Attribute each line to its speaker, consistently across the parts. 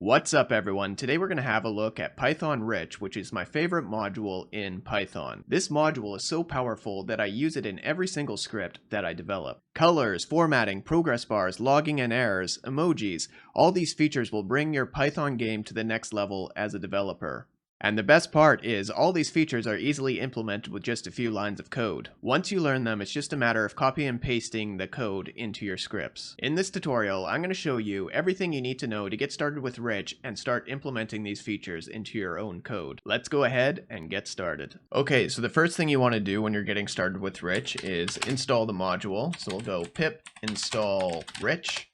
Speaker 1: What's up everyone? Today we're going to have a look at Python Rich, which is my favorite module in Python. This module is so powerful that I use it in every single script that I develop. Colors, formatting, progress bars, logging and errors, emojis, all these features will bring your Python game to the next level as a developer. And the best part is all these features are easily implemented with just a few lines of code. Once you learn them, it's just a matter of copy and pasting the code into your scripts. In this tutorial, I'm going to show you everything you need to know to get started with Rich and start implementing these features into your own code. Let's go ahead and get started. Okay, so the first thing you want to do when you're getting started with Rich is install the module. So we'll go pip install Rich,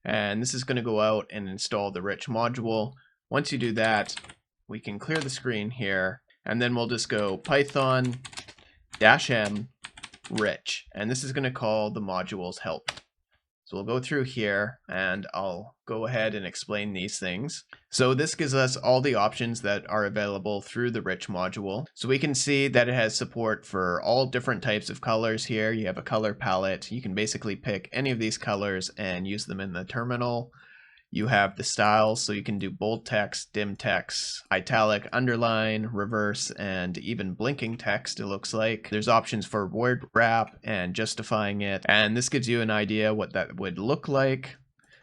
Speaker 1: and this is going to go out and install the Rich module. Once you do that, we can clear the screen here, and then we'll just go python -m rich, and this is going to call the module's help. So we'll go through here and I'll go ahead and explain these things. So this gives us all the options that are available through the Rich module. So we can see that it has support for all different types of colors here. You have a color palette. You can basically pick any of these colors and use them in the terminal. You have the styles, so you can do bold text, dim text, italic, underline, reverse, and even blinking text, it looks like. There's options for word wrap and justifying it, and this gives you an idea what that would look like.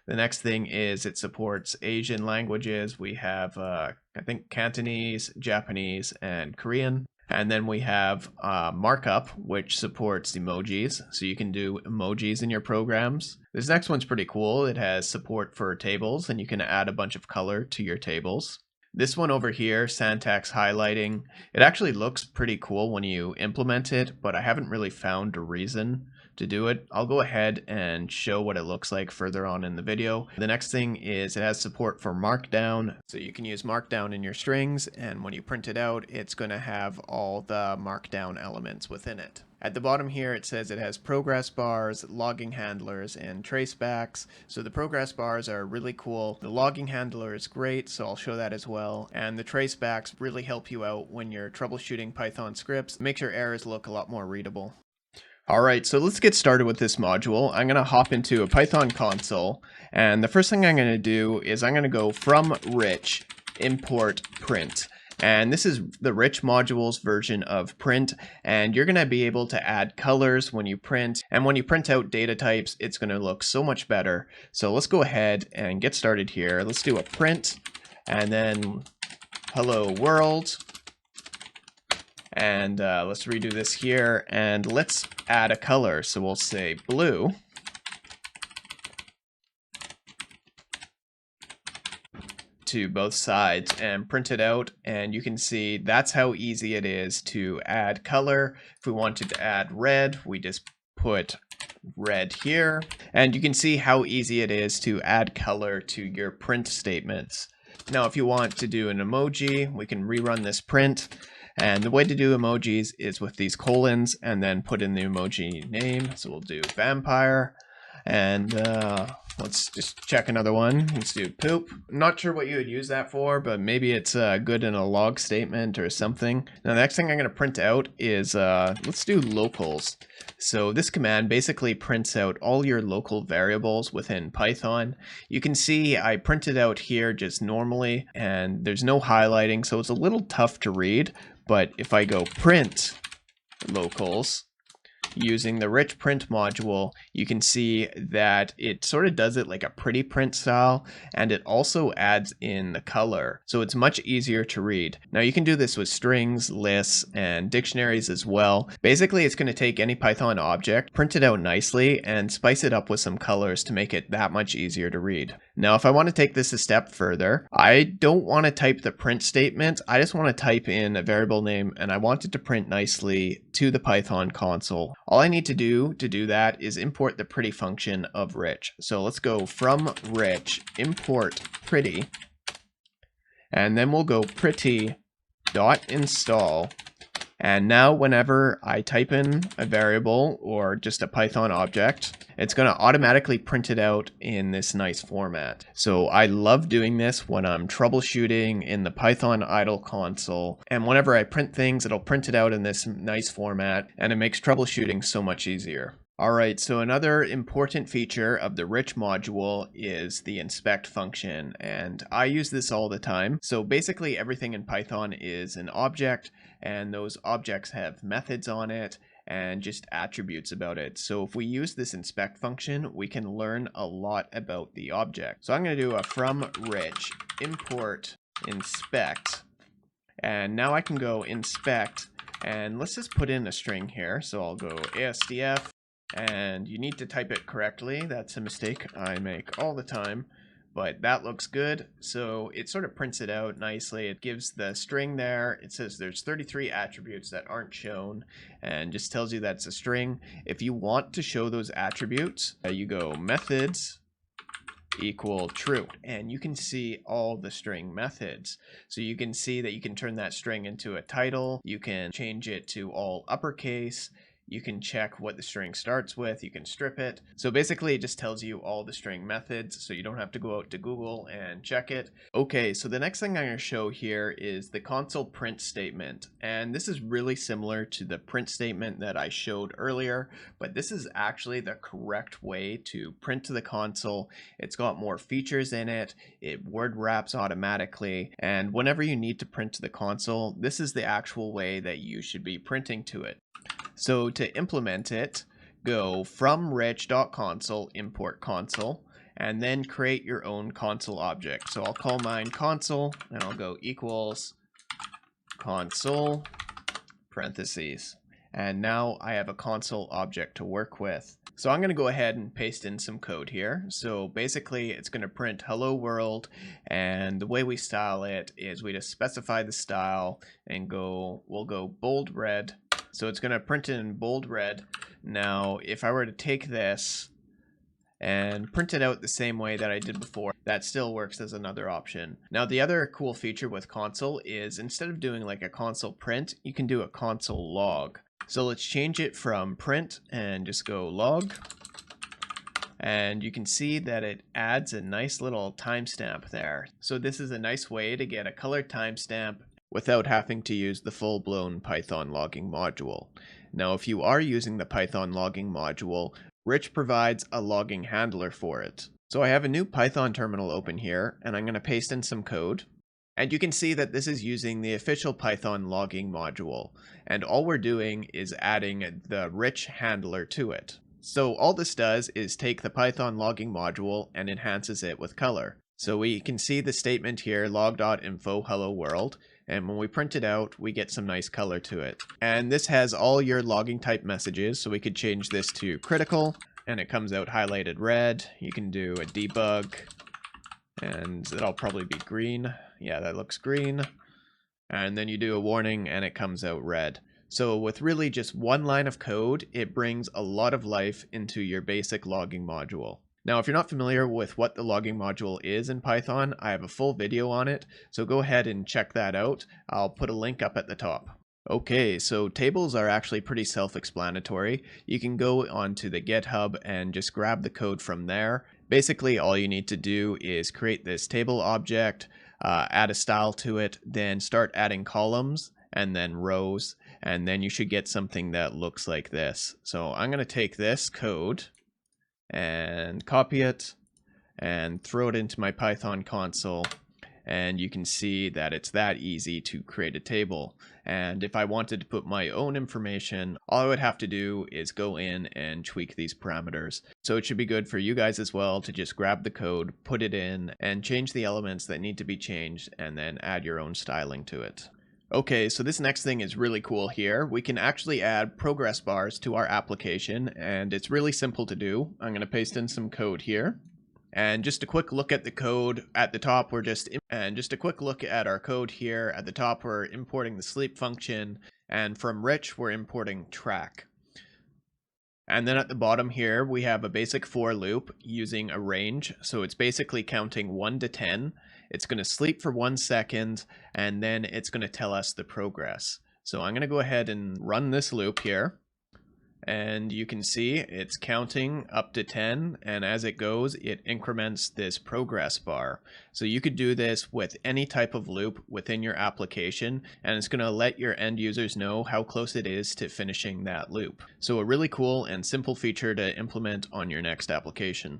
Speaker 1: The next thing is it supports Asian languages. We have, I think, Cantonese, Japanese, and Korean. And then we have markup, which supports emojis, so you can do emojis in your programs. This next one's pretty cool. It has support for tables, and you can add a bunch of color to your tables. This one over here, syntax highlighting, it actually looks pretty cool when you implement it, but I haven't really found a reason to do it. I'll go ahead and show what it looks like further on in the video. The next thing is it has support for markdown, so you can use markdown in your strings, and when you print it out, it's going to have all the markdown elements within it. At the bottom here, it says it has progress bars, logging handlers, and tracebacks. So the progress bars are really cool. The logging handler is great, so I'll show that as well. And the tracebacks really help you out when you're troubleshooting Python scripts. Makes your errors look a lot more readable. Alright, so let's get started with this module. I'm going to hop into a Python console, and the first thing I'm going to do is I'm going to go from Rich, import print. And this is the Rich module's version of print, and you're going to be able to add colors when you print, and when you print out data types, it's going to look so much better. So let's go ahead and get started here. Let's do a print, and then hello world. And let's redo this here, and let's add a color. So we'll say blue. To both sides and print it out, and you can see that's how easy it is to add color. If we wanted to add red, we just put red here, and you can see how easy it is to add color to your print statements. Now if you want to do an emoji, we can rerun this print. And the way to do emojis is with these colons and then put in the emoji name. So we'll do vampire, and let's just check another one. Let's do poop. I'm not sure what you would use that for, but maybe it's good in a log statement or something. Now the next thing I'm going to print out is, let's do locals. So this command basically prints out all your local variables within Python. You can see I printed out here just normally, and there's no highlighting, so it's a little tough to read. But if I go print locals using the Rich print module, you can see that it sort of does it like a pretty print style, and it also adds in the color, so it's much easier to read. Now you can do this with strings, lists, and dictionaries as well. Basically it's going to take any Python object, print it out nicely, and spice it up with some colors to make it that much easier to read. Now if I want to take this a step further, I don't want to type the print statement, I just want to type in a variable name, and I want it to print nicely to the Python console. All I need to do that is import the pretty function of Rich. So let's go from Rich, import pretty, and then we'll go pretty.install. And now whenever I type in a variable or just a Python object, it's going to automatically print it out in this nice format. So I love doing this when I'm troubleshooting in the Python idle console. And whenever I print things, it'll print it out in this nice format, and it makes troubleshooting so much easier. Alright, so another important feature of the rich module is the inspect function, and I use this all the time. So basically everything in Python is an object, and those objects have methods on it and just attributes about it. So if we use this inspect function, we can learn a lot about the object. So I'm going to do a from rich import inspect, and now I can go inspect, and let's just put in a string here. So I'll go ASDF. And you need to type it correctly. That's a mistake I make all the time, but that looks good. So it sort of prints it out nicely. It gives the string there. It says there's 33 attributes that aren't shown and just tells you that's a string. If you want to show those attributes, you go methods equal true, and you can see all the string methods. So you can see that you can turn that string into a title. You can change it to all uppercase. You can check what the string starts with, you can strip it. So basically it just tells you all the string methods, so you don't have to go out to Google and check it. Okay, so the next thing I'm going to show here is the console print statement. And this is really similar to the print statement that I showed earlier, but this is actually the correct way to print to the console. It's got more features in it, it word wraps automatically, and whenever you need to print to the console, this is the actual way that you should be printing to it. So to implement it, go from rich.console, import console, and then create your own console object. So I'll call mine console, and I'll go equals console parentheses. And now I have a console object to work with. So I'm going to go ahead and paste in some code here. So basically it's going to print hello world, and the way we style it is we just specify the style and we'll go bold red. So it's going to print it in bold red. Now, if I were to take this and print it out the same way that I did before, that still works as another option. Now, the other cool feature with console is instead of doing like a console print, you can do a console log. So let's change it from print and just go log. And you can see that it adds a nice little timestamp there. So this is a nice way to get a colored timestamp without having to use the full-blown Python logging module. Now, if you are using the Python logging module, Rich provides a logging handler for it. So I have a new Python terminal open here, and I'm going to paste in some code. And you can see that this is using the official Python logging module. And all we're doing is adding the Rich handler to it. So all this does is take the Python logging module and enhances it with color. So we can see the statement here, log.info hello world. And when we print it out, we get some nice color to it. And this has all your logging type messages, so we could change this to critical, and it comes out highlighted red. You can do a debug, and that'll probably be green. Yeah, that looks green. And then you do a warning, and it comes out red. So with really just one line of code, it brings a lot of life into your basic logging module. Now, if you're not familiar with what the logging module is in Python, I have a full video on it, so go ahead and check that out. I'll put a link up at the top. Okay, so tables are actually pretty self-explanatory. You can go onto the GitHub and just grab the code from there. Basically, all you need to do is create this table object, add a style to it, then start adding columns and then rows, and then you should get something that looks like this. So I'm going to take this code and copy it and throw it into my Python console, and you can see that it's that easy to create a table. And if I wanted to put my own information, all I would have to do is go in and tweak these parameters. So it should be good for you guys as well to just grab the code, put it in, and change the elements that need to be changed, and then add your own styling to it. Okay, so this next thing is really cool here. We can actually add progress bars to our application, and it's really simple to do. I'm going to paste in some code here. And just a quick look at the code at the top, just a quick look at our code here. At the top, we're importing the sleep function, and from Rich, we're importing track. And then at the bottom here, we have a basic for loop using a range. So it's basically counting 1 to 10. It's going to sleep for 1 second, and then it's going to tell us the progress. So I'm going to go ahead and run this loop here. And you can see it's counting up to 10, and as it goes it increments this progress bar. So you could do this with any type of loop within your application, and it's going to let your end users know how close it is to finishing that loop. So a really cool and simple feature to implement on your next application.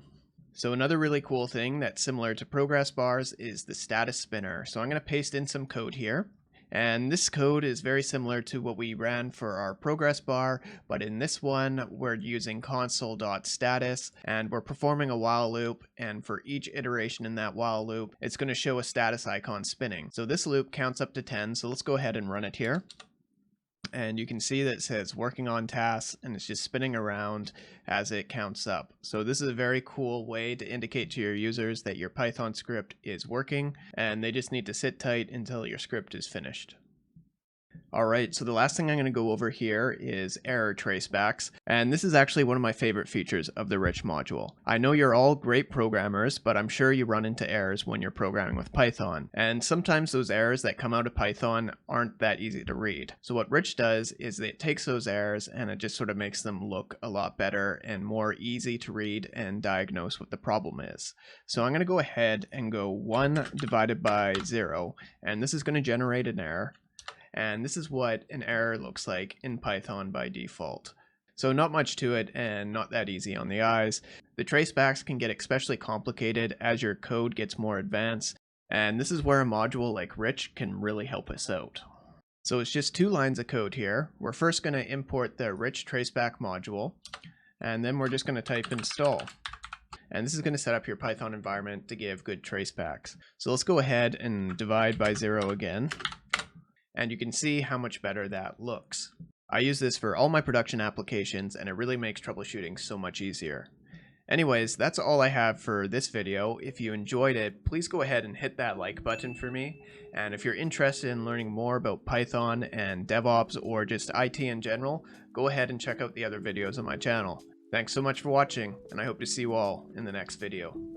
Speaker 1: So another really cool thing that's similar to progress bars is the status spinner. So I'm going to paste in some code here. And this code is very similar to what we ran for our progress bar, but in this one we're using console.status and we're performing a while loop, and for each iteration in that while loop it's going to show a status icon spinning. So this loop counts up to 10, so let's go ahead and run it here. And you can see that it says working on tasks, and it's just spinning around as it counts up. So this is a very cool way to indicate to your users that your Python script is working, and they just need to sit tight until your script is finished. Alright, so the last thing I'm going to go over here is error tracebacks, and this is actually one of my favorite features of the Rich module. I know you're all great programmers, but I'm sure you run into errors when you're programming with Python, and sometimes those errors that come out of Python aren't that easy to read. So what Rich does is it takes those errors and it just sort of makes them look a lot better and more easy to read and diagnose what the problem is. So I'm going to go ahead and go 1 divided by 0, and this is going to generate an error. And this is what an error looks like in Python by default. So not much to it and not that easy on the eyes. The tracebacks can get especially complicated as your code gets more advanced, and this is where a module like Rich can really help us out. So it's just 2 lines of code here. We're first going to import the Rich traceback module, and then we're just going to type install. And this is going to set up your Python environment to give good tracebacks. So let's go ahead and divide by 0 again. And you can see how much better that looks. I use this for all my production applications, and it really makes troubleshooting so much easier. Anyways, that's all I have for this video. If you enjoyed it, please go ahead and hit that like button for me. And if you're interested in learning more about Python and DevOps or just IT in general, go ahead and check out the other videos on my channel. Thanks so much for watching, and I hope to see you all in the next video.